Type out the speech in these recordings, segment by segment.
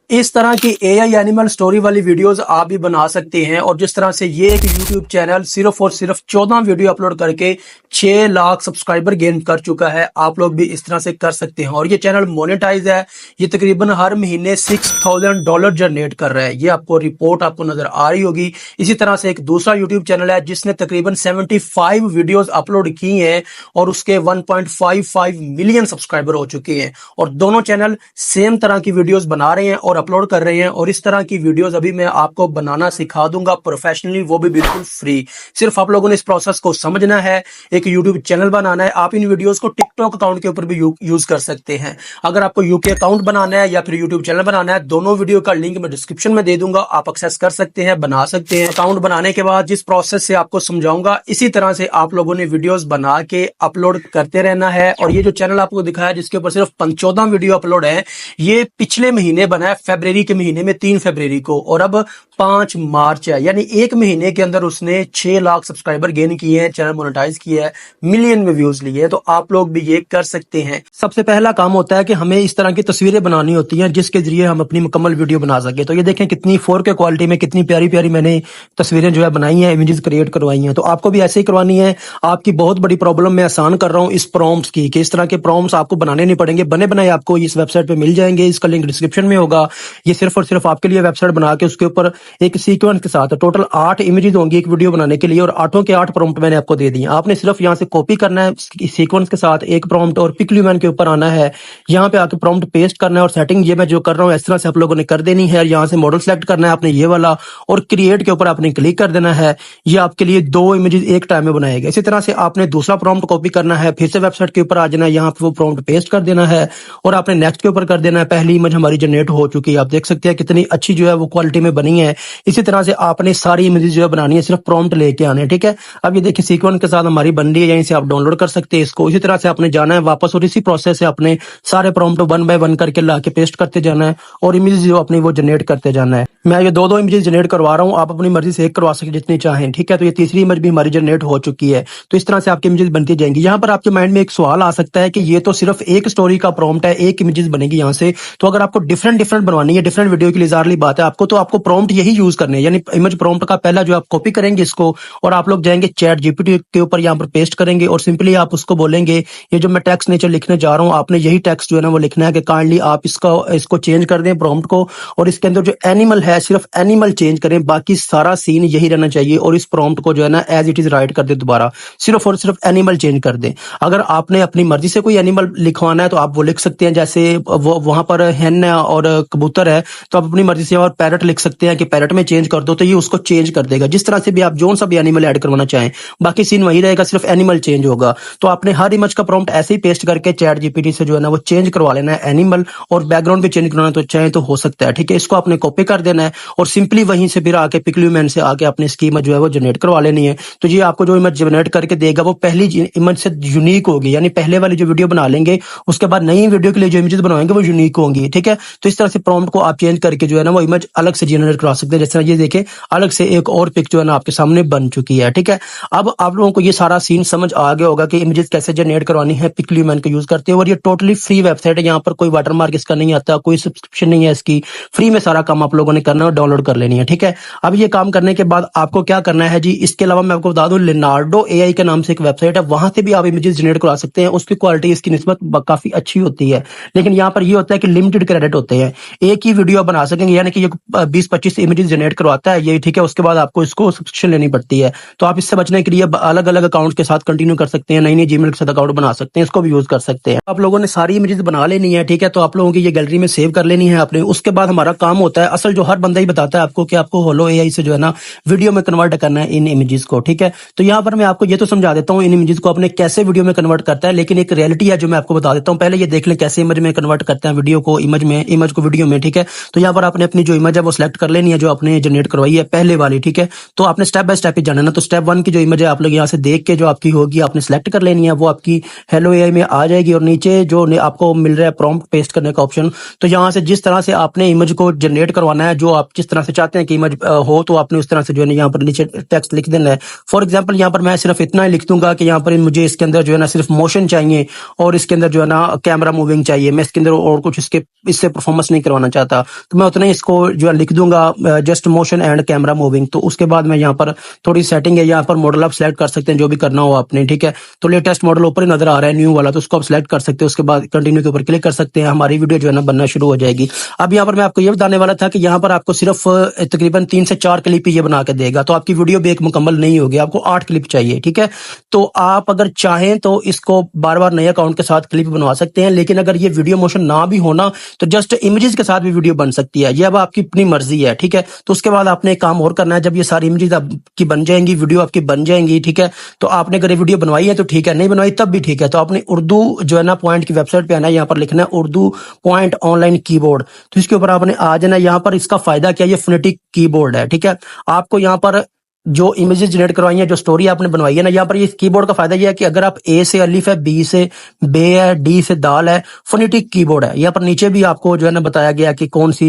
इस तरह की एआई एनिमल स्टोरी वाली वीडियोस आप भी बना सकते हैं। और जिस तरह से ये एक यूट्यूब चैनल सिर्फ और सिर्फ 14 वीडियो अपलोड करके 6 लाख सब्सक्राइबर गेन कर चुका है, आप लोग भी इस तरह से कर सकते हैं। और ये चैनल मोनेटाइज है, ये तकरीबन हर महीने $6000 जनरेट कर रहा है। ये आपको रिपोर्ट आपको नजर आ रही होगी। इसी तरह से एक दूसरा यूट्यूब चैनल है जिसने तकरीबन 75 वीडियोस अपलोड की हैं और उसके 1.55 मिलियन सब्सक्राइबर हो चुके हैं। और दोनों चैनल सेम तरह की वीडियोस बना रहे हैं और अपलोड कर रहे हैं। और इस तरह की वीडियोस अभी मैं आपको बनाना सिखा दूंगा प्रोफेशनली, वो भी बिल्कुल फ्री। सिर्फ आप लोगों ने इस प्रोसेस को समझना है, एक यूट्यूब चैनल बनाना है। आप इन वीडियोस को टिकटॉक अकाउंट के ऊपर भी यूज कर सकते हैं। अगर आपको यूके अकाउंट बनाना है या फिर यूट्यूब चैनल बनाना है, दोनों वीडियो का लिंक मैं डिस्क्रिप्शन में दे दूंगा, आप एक्सेस कर सकते हैं, बना सकते हैं। अकाउंट बनाने के बाद जिस प्रोसेस से आपको समझाऊंगा, इसी तरह से आप लोगों ने वीडियोस बना के अपलोड करते रहना है। और ये जो चैनल आपको दिखाया जिसके ऊपर सिर्फ 14 वीडियो अपलोड है, ये पिछले महीने बना है, फरवरी के महीने में 3 फरवरी को, और अब 5 मार्च है। यानी एक महीने के अंदर उसने 6 लाख सब्सक्राइबर गेन किए हैं, चैनल मोनेटाइज किया है, मिलियन में व्यूज लिए हैं। तो आप लोग भी ये कर सकते हैं। सबसे पहला काम होता है कि हमें इस तरह की तस्वीरें बनानी होती हैं जिसके जरिए हम अपनी मुकम्मल वीडियो बना सके। तो ये देखें कितनी 4K क्वालिटी में कितनी प्यारी प्यारी मैंने तस्वीरें जो है बनाई हैं, इमेजेस क्रिएट करवाई हैं। तो आपको भी ऐसे ही करवानी है। आपकी बहुत बड़ी प्रॉब्लम मैं आसान कर रहा हूँ इस प्रॉम्प्ट्स की, कि इस तरह के प्रॉम्प्ट्स आपको बनाने नहीं पड़ेंगे, बने बनाए आपको इस वेबसाइट पे मिल जाएंगे। इसका लिंक डिस्क्रिप्शन में होगा। ये सिर्फ और सिर्फ आपके लिए वेबसाइट बना के उसके ऊपर एक सीक्वेंस के साथ टोटल 8 इमेजेस होंगी एक वीडियो बनाने के लिए, और 8 के 8 प्रॉम्प्ट मैंने आपको दे दिए। आपने सिर्फ यहाँ से कॉपी करना है सीक्वेंस के साथ एक प्रॉम्प्ट, और पिक्लूमैन के ऊपर आना है, यहाँ पे आके प्रॉम्प्ट पेस्ट करना है। और सेटिंग ये मैं जो कर रहा हूँ इस तरह से आप लोगों ने कर देनी है। यहाँ से मॉडल सेलेक्ट करना है आपने ये वाला, और क्रिएट के ऊपर आपने क्लिक कर देना है। ये आपके लिए 2 इमेजेस एक टाइम में बनाएगा। इसी तरह से आपने दूसरा प्रॉम्प्ट कॉपी करना है, फिर से वेबसाइट के ऊपर आ जाना है, यहाँ पे वो प्रॉम्प्ट पेस्ट कर देना है, और आपने नेक्स्ट के ऊपर कर देना है। पहली इमेज हमारी जनरेट हो चुकी है, आप देख सकते हैं कितनी अच्छी जो है वो क्वालिटी में बनी है। इसी तरह से आपने सारी इमेजेस जो है बनानी है, सिर्फ प्रॉम्प्ट लेके आने, ठीक है। अब ये देखिए सीक्वेंस के साथ हमारी बन रही है, यहीं से आप डाउनलोड कर सकते हैं इसको। इसी तरह से आपने जाना है वापस, और इसी प्रोसेस से आपने सारे प्रॉम्प्ट 1 बाय 1 करके ला के पेस्ट करते जाना है, और इमेजेस जो अपनी वो जनरेट करते जाना है। मैं ये 2 इमेजेस जनरेट करवा रहा हूँ, आप अपनी मर्जी से एक करवा सकते जितनी चाहें, ठीक है। तो ये तीसरी इमेज भी हमारी जनरेट हो चुकी है। तो इस तरह से आपकी इमेजेस बनती जाएंगी। यहाँ पर आपके माइंड में एक सवाल आ सकता है कि ये तो सिर्फ एक स्टोरी का प्रॉम्प्ट है, एक इमेजेस बनेगी यहाँ से, तो अगर आपको डिफरेंट बनवानी है, डिफरेंट वीडियो के लिए जारली बात है आपको, तो आपको प्रॉम्प्ट यही यूज करने हैं। यानी इमेज प्रॉम्प्ट का पहला जो आप कॉपी करेंगे इसको, और आप लोग जाएंगे चैट जीपीटी के ऊपर यहाँ पर पेस्ट करेंगे, और सिंपली आप उसको बोलेंगे ये जो मैं टेक्स्ट नेचर लिखने जा रहा हूँ, आपने यही टेक्स्ट जो है ना वो लिखना है कि काइंडली आप इसको चेंज कर दें प्रॉम्प्ट को, और इसके अंदर जो एनिमल है सिर्फ एनिमल चेंज करें, बाकी सारा सीन यही रहना चाहिए। और इस प्रॉम्प्ट को जो है ना एज इट इज राइट कर दे दोबारा, सिर्फ और सिर्फ एनिमल चेंज कर दें। अगर आपने अपनी मर्जी से कोई एनिमल लिखवाना है तो आप वो लिख सकते हैं, जैसे वो वहां पर हेन और कबूतर है, तो आप अपनी मर्जी से, और पैरट लिख सकते हैं कि पैरट में चेंज कर दो, तो ये उसको चेंज कर देगा। जिस तरह से भी आप जोन सा भी एनिमल ऐड करवाना चाहें, बाकी सीन वही रहेगा, सिर्फ एनिमल चेंज होगा। तो आपने हर इमेज का प्रॉम्प्ट ऐसे ही पेस्ट करके चैट जीपीटी से जो है ना वो चेंज करवा लेना है एनिमल, और बैकग्राउंड भी चेंज करवाना तो चाहे तो हो सकता है, ठीक है। इसको आपने कॉपी कर देना है, और सिंपली वहीं से फिर आके पिक्लूमैन से आके अपनी इसकी इमेज जो है वो जनरेट करवा लेनी है। तो ये आपको जो इमेज जनरेट करके देगा वो पहली इमेज से यूनिक होगी, यानी पहले वाली जो वीडियो बना लेंगे उसके बाद नई वीडियो के लिए जो इमेजेस बनवाएंगे वो यूनिक होंगी, ठीक है। तो इस तरह से प्रॉम्प्ट को आप चेंज करके जो है ना वो इमेज अलग से जनरेट करा सकते हैं। जैसे ये देखें अलग से एक और पिक जो है ना आपके सामने बन चुकी है, ठीक है। अब आप लोगों को ये सारा सीन समझ आ गया होगा कि इमेजेस कैसे जनरेट करवानी है पिक्लूमैन का यूज करते हैं। और ये टोटली फ्री वेबसाइट है, यहाँ पर कोई वाटरमार्क इसका नहीं आता, कोई सब्सक्रिप्शन नहीं है इसकी, फ्री में सारा काम आप लोगों ने करना है और डाउनलोड कर लेनी है, ठीक है। अब ये काम करने के बाद आपको क्या करना है जी, इसके अलावा मैं आपको बता दूं लिनार्डो एआई के नाम से एक वेबसाइट है, वहां से भी आप इमेजेस जनरेट करा सकते हैं। उसकी क्वालिटी इसकी निस्बत काफी अच्छी होती है, लेकिन यहाँ पर ये होता है कि लिमिटेड क्रेडिट होते हैं, एक ही वीडियो बना सकेंगे, यानी कि ये 20-25 इमेजेस जनरेट करवाता है ये, ठीक है। उसके बाद आपको इसको सब्सक्रिप्शन लेनी पड़ती है। तो आप इससे बचने के लिए अलग अलग अकाउंट के साथ कंटिन्यू कर सकते हैं, नई नई जीमेल के साथ अकाउंट बना सकते हैं, इसको भी यूज कर सकते हैं। आप लोगों ने सारी इमेजेस बना लेनी है, ठीक है। तो आप लोगों की ये गैलरी में सेव कर लेनी है आपने। उसके बाद हमारा काम होता है, असल जो हर बंदा ही बताता है आपको, कि आपको होलो एआई से जो है ना वीडियो में कन्वर्ट करना है इन इमेजेस को, ठीक है। तो यहाँ पर मैं आपको ये तो समझा देता हूँ इन इमेजेस को अपने कैसे वीडियो में कन्वर्ट करता है, लेकिन एक रियलिटी है जो मैं आपको बता देता हूँ। पहले ये देख लें कैसे इमेज में कन्वर्ट करते हैं वीडियो को इमेज में, इमेज को वीडियो में, ठीक है। तो यहाँ पर आपने अपनी जो इमेज है वो सिलेक्ट कर लेनी है जो आपने जनरेट करवाई है पहले वाली, ठीक है। तो आपने स्टेप बाय स्टेप ही जाना ना। तो स्टेप 1 की जो इमेज है आप लोग यहाँ से देख के जो आपकी होगी आपने सिलेक्ट कर लेनी है, वो आपकी हेलो एआई में आ जाएगी। और नीचे जो आपको मिल रहा है प्रॉम्प्ट पेस्ट करने का ऑप्शन, तो यहाँ से जिस तरह से आपने इमेज को जनरेट करवाना है, जो जो आप जिस तरह से चाहते हैं कि इमेज हो, तो आपने उस तरह से जो है ना यहाँ पर नीचे टेक्स्ट लिख देना है। फॉर एग्जांपल यहाँ पर मैं सिर्फ इतना ही लिख दूंगा कि यहाँ पर मुझे इसके अंदर जो है ना सिर्फ मोशन चाहिए और इसके अंदर जो है ना कैमरा मूविंग चाहिए, मैं इसके अंदर और कुछ इससे परफॉर्मेंस नहीं करवाना चाहता, तो मैं उतना ही इसको जो है लिख दूंगा, just motion and camera moving. तो उसके बाद मैं यहाँ पर थोड़ी सेटिंग है, यहाँ पर मॉडल आप सिलेक्ट कर सकते हैं जो भी करना हो आपने, ठीक है। तो लेटेस्ट मॉडल ऊपर ही नजर आ रहा है न्यू वाला, तो उसको आप सिलेक्ट कर सकते हैं। उसके बाद कंटिन्यू के ऊपर क्लिक कर सकते हैं, हमारी वीडियो जो है ना बनना शुरू हो जाएगी। अब यहाँ पर मैं आपको ये बताने वाला था कि यहाँ पर आपको सिर्फ तकरीबन 3 से 4 क्लिप ही ये बना के देगा, तो आपकी वीडियो भी एक मुकम्मल नहीं होगी, आपको 8 क्लिप चाहिए, ठीक है। तो आप अगर चाहें तो इसको बार बार नए अकाउंट के साथ क्लिप बनवा सकते हैं, लेकिन अगर ये वीडियो मोशन ना भी होना तो जस्ट इमेजेस के साथ भी वीडियो बन सकती है, ये अब आपकी अपनी मर्जी है, ठीक है। तो उसके बाद आपने एक काम और करना है, जब ये सारी इमेजेस आपकी बन जाएंगी, वीडियो आपकी बन जाएंगी, ठीक है, तो आपने अगर ये वीडियो बनवाई है तो ठीक है, नहीं बनवाई तब भी ठीक है। तो आपने उर्दू जो है ना पॉइंट की वेबसाइट पे आना है, यहाँ पर लिखना है उर्दू पॉइंट ऑनलाइन कीबोर्ड, तो इसके ऊपर आपने आ जाना। यहाँ पर इसका फायदा क्या है, ये फोनेटिक कीबोर्ड है, ठीक है। आपको यहाँ पर जो इमेजेस जनरेट करवाई है, जो स्टोरी आपने बनवाई है ना, यहाँ पर ये कीबोर्ड का फायदा ये है कि अगर आप ए से अलिफ है, बी से बे है, डी से दाल है, फोनेटिक कीबोर्ड है। यहाँ पर नीचे भी आपको जो है ना बताया गया कि कौन सी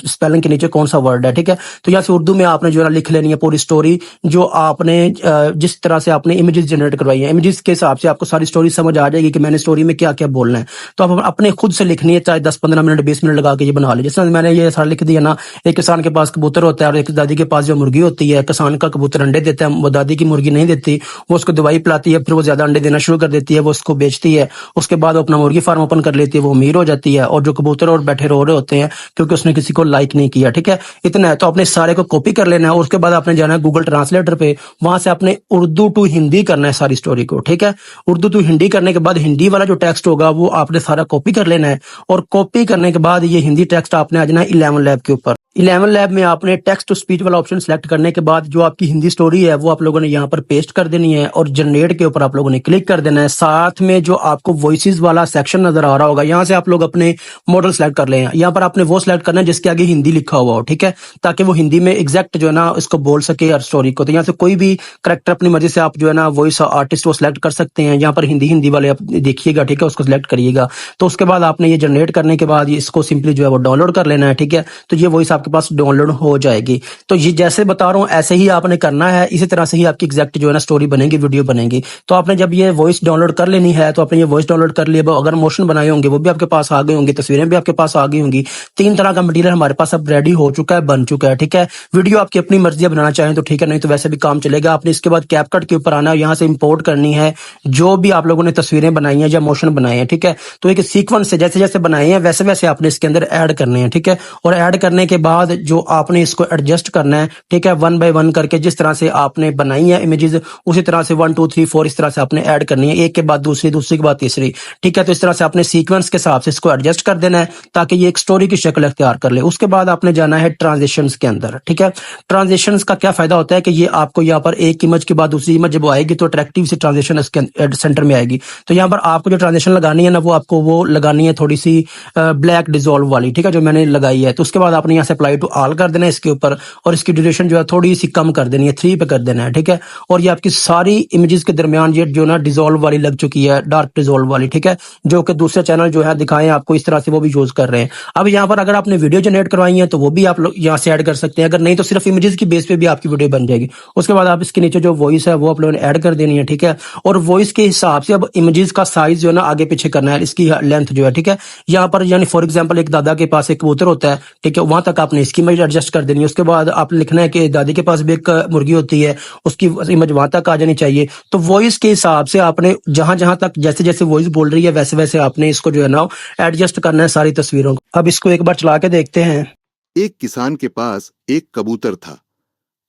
स्पेलिंग के नीचे कौन सा वर्ड है, ठीक है। तो यहाँ से उर्दू में आपने जो है ना लिख लेनी है पूरी स्टोरी, जो आपने जिस तरह से आपने इमेजेस जनरेट करवाई है, इमेजेस के हिसाब से आपको सारी स्टोरी समझ आ जाएगी कि मैंने स्टोरी में क्या क्या बोलना है। तो आप अपने खुद से लिखनी है, चाहे 10-15 मिनट 20 मिनट लगा के ये बना ले। जैसे मैंने ये सारा लिख दिया ना, एक किसान के पास कबूतर होता है और एक दादी के पास जो मुर्गी होती है, किसान का कबूतर अंडे देता है, वो दादी की मुर्गी नहीं देती, वो उसको दवाई पिलाती है, फिर वो ज्यादा अंडे देना शुरू कर देती है, वो उसको बेचती है, उसके बाद वो अपना मुर्गी फार्म ओपन कर लेती है, वो अमीर हो जाती है, और जो कबूतर और बैठे रो रहे होते हैं क्योंकि उसने किसी को लाइक नहीं किया, ठीक है। इतना है, तो अपने सारे को कॉपी कर लेना है और उसके बाद आपने जाना है गूगल ट्रांसलेटर पे, वहां से आपने उर्दू टू हिंदी करना है सारी स्टोरी को, ठीक है। उर्दू टू हिंदी करने के बाद हिंदी वाला जो टेक्स्ट होगा वो आपने सारा कॉपी कर लेना है, और कॉपी करने के बाद ये हिंदी टेक्स्ट आपने आ जाना है 11 लैब के ऊपर। 11 लैब में आपने टेक्स्ट टू स्पीच वाला ऑप्शन सेलेक्ट करने के बाद जो आपकी हिंदी स्टोरी है वो आप लोगों ने यहाँ पर पेस्ट कर देनी है, और जनरेट के ऊपर आप लोगों ने क्लिक कर देना है। साथ में जो आपको वॉइसेस वाला सेक्शन नजर आ रहा होगा, यहाँ से आप लोग अपने मॉडल सेलेक्ट कर लें। यहाँ पर आपने वो सिलेक्ट करना है जिसके आगे हिंदी लिखा हुआ हो, ठीक है, ताकि वो हिंदी में एग्जैक्ट जो है ना इसको बोल सके हर स्टोरी को। तो यहाँ से कोई भी करेक्टर अपनी मर्जी से आप जो है ना वॉइस आर्टिस्ट वो सिलेक्ट कर सकते हैं। यहाँ पर हिंदी वाले आप देखिएगा, ठीक है, उसको सिलेक्ट करिएगा। तो उसके बाद आपने ये जनरेट करने के बाद इसको सिंपली जो है वो डाउनलोड कर लेना है, ठीक है। तो ये वॉइस आपके पास डाउनलोड हो जाएगी। तो ये जैसे बता रहा हूँ ऐसे ही आपने करना है, इसी तरह से ही आपकी एग्जैक्ट जो है ना स्टोरी बनेगी, वीडियो बनेगी। तो आपने जब ये वॉइस डाउनलोड कर लेनी है, तो आपने ये वॉइस डाउनलोड कर लिया, अगर मोशन बनाए होंगे वो भी आपके पास आ गए होंगे, तस्वीरें भी आपके पास आ गई होंगी। 3 तरह का मटेरियल हमारे पास अब रेडी हो चुका है, बन चुका है, ठीक है। वीडियो आपकी अपनी मर्जी बनाना चाहें तो ठीक है, नहीं तो वैसे भी काम चलेगा। आपने इसके बाद कैपकट के ऊपर आना है, यहाँ से इंपोर्ट करनी है जो भी आप लोगों ने तस्वीरें बनाई हैं या मोशन बनाए हैं, ठीक है। तो एक सीक्वेंस से जैसे जैसे बनाए हैं वैसे वैसे आपने इसके अंदर ऐड करने हैं, ठीक है। और ऐड करने के बाद जो आपने इसको एडजस्ट करना है, ठीक है, 1 बाय 1 करके, जिस तरह से आपने बनाई है इमेजेस उसी तरह से 1 2 3 4 इस तरह से आपने ऐड करनी है, एक के बाद दूसरी, दूसरी के बाद तीसरी, ठीक है। तो इस तरह से आपने सीक्वेंस के हिसाब से इसको एडजस्ट कर देना है ताकि ये एक स्टोरी की शक्ल अख्तियार कर ले। उसके बाद आपने जाना है ट्रांजिशंस के अंदर, ठीक है। ट्रांजिशंस का क्या फायदा होता है कि ये आपको यहाँ पर एक इमेज के बाद दूसरी इमेज जब आएगी तो अट्रैक्टिव सी ट्रांजिशन इसके सेंटर में आएगी। तो यहाँ पर आपको जो ट्रांजिशन लगानी है ना, वो आपको वो लगानी है थोड़ी सी ब्लैक डिजोल्व वाली, ठीक है, जो मैंने लगाई है। तो उसके बाद आपने यहाँ से अप्लाई टू ऑल कर देना है इसके ऊपर, और इसकी ड्यूरेशन जो है थोड़ी सी कम कर देनी है, 3 पे कर देना है, ठीक है। और ये आपकी सारी इमेजेस के दरमियान ये जो ना डिजोल्व वाली लग चुकी है, डार्क डिजोल्व वाली, ठीक है, जो कि दूसरे चैनल जो है दिखाएं आपको इस तरह से वो भी यूज कर रहे हैं। अब यहाँ पर अगर आपने वीडियो जनरेट करवाई है तो वो भी आप लोग यहाँ से ऐड कर सकते हैं, अगर नहीं तो सिर्फ इमेजेस की बेस पे भी आपकी वीडियो बन जाएगी। उसके बाद आप इसके नीचे जो वॉइस है वो आप लोगों ने ऐड कर देनी है, ठीक है। और वॉइस के हिसाब से अब इमेजेस का साइज जो है ना आगे पीछे करना है, इसकी लेंथ जो है, ठीक है। यहाँ पर यानी फॉर एग्जाम्पल एक दादा के पास एक कबूतर होता है, ठीक है, वहां तक आपने इसकी इमेज एडजस्ट कर देनी है। उसके बाद आप लिखना है कि दादी के पास भी एक मुर्गी होती है, उसकी इमेज वहां तक आ जानी चाहिए। तो वॉइस के हिसाब से आपने जहां जहां तक जैसे जैसे वॉइस बोल रही है वैसे वैसे आपने इसको जो है ना एडजस्ट करना है सारी तस्वीरों को। अब इसको एक बार चला के देखते हैं। एक किसान के पास एक कबूतर था।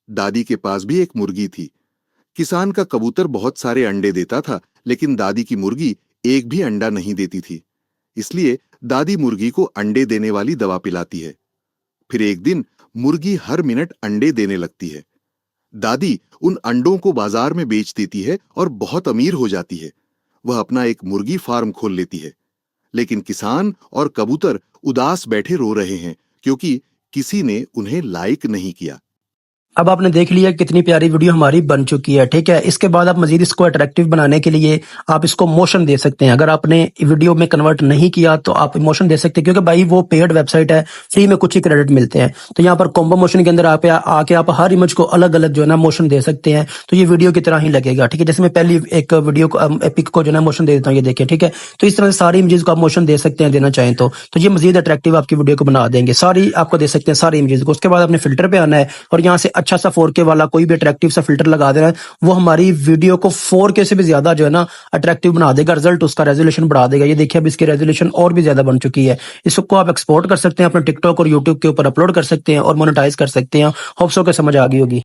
दादी के पास भी एक मुर्गी थी। किसान का कबूतर बहुत सारे अंडे देता था, लेकिन दादी की मुर्गी एक भी अंडा नहीं देती थी। इसलिए दादी मुर्गी को अंडे देने वाली दवा पिलाती है। फिर एक दिन मुर्गी हर मिनट अंडे देने लगती है। दादी उन अंडों को बाजार में बेच देती है और बहुत अमीर हो जाती है। वह अपना एक मुर्गी फार्म खोल लेती है। लेकिन किसान और कबूतर उदास बैठे रो रहे हैं क्योंकि किसी ने उन्हें लाइक नहीं किया। अब आपने देख लिया कितनी प्यारी वीडियो हमारी बन चुकी है, ठीक है। इसके बाद आप मजीद इसको अट्रैक्टिव बनाने के लिए आप इसको मोशन दे सकते हैं। अगर आपने वीडियो में कन्वर्ट नहीं किया तो आप मोशन दे सकते हैं, क्योंकि भाई वो पेड वेबसाइट है, फ्री में कुछ ही क्रेडिट मिलते हैं। तो यहाँ पर कॉम्बो मोशन के अंदर आप आके आप हर इमेज को अलग अलग जो है ना मोशन दे सकते हैं, तो ये वीडियो की तरह ही लगेगा, ठीक है। जैसे मैं पहली एक वीडियो को पिक को जो है मोशन दे देता हूँ, ये देखिए, ठीक है। तो इस तरह से सारी इमेजेस को आप मोशन दे सकते हैं, देना चाहें तो ये मजीद अट्रैक्टिव आपकी वीडियो को बना देंगे। सारी आपको दे सकते हैं सारी इमेजेस को। उसके बाद आपने फिल्टर पे आना है और यहाँ से अच्छा सा 4K वाला कोई भी अट्रैक्टिव सा फिल्टर लगा देना है, वो हमारी वीडियो को 4K से भी ज्यादा जो है ना अट्रैक्टिव बना देगा, रिजल्ट उसका रेजोल्यूशन बढ़ा देगा। ये देखिए अब इसकी रेजोल्यूशन और भी ज्यादा बन चुकी है। इसको आप एक्सपोर्ट कर सकते हैं, अपने टिकटॉक और यूट्यूब के ऊपर अपलोड कर सकते हैं और मोनेटाइज कर सकते हैं। होप सो के समझ आ गई होगी।